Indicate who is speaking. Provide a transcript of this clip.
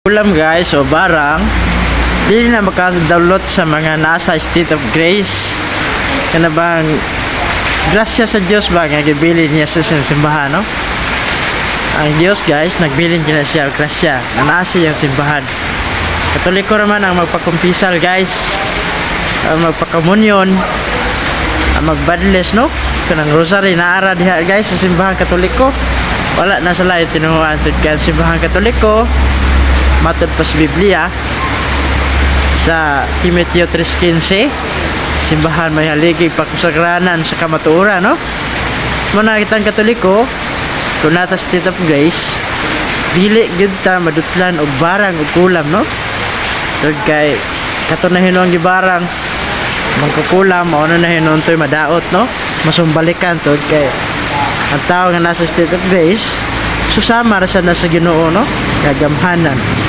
Speaker 1: Ulam guys o barang dili na makadownload sa mga nasa state of grace kana bang grasya sa Dios ba nga gibilin niya sa simbahan, no? Ang Dios guys nagbilin niya siya grasya na nasa yung simbahan. Katoliko naman ang magpakumpisal guys, ang magpakamunyon, ang magbadles, no? Kanang rosary na ara diha guys sa simbahan Katoliko. Wala na sa lain tinuhuan tud kan simbahan Katoliko. Matod pa sa Biblia sa Timoteo 3:15, simbahan may haligi pagkusagranan sa kamatuoran, no? Muna kitang Katoliko kung nata state of grace dili gyud ta madutlan og barang og kulam, no? Tug kay kato na hinuang gibarang mangkukulam mao na hinuon toy madaot, no? Masumbalikan tug kay ang tao nga nasa state of grace susama ra sa Ginoo, no? Kagamhanan.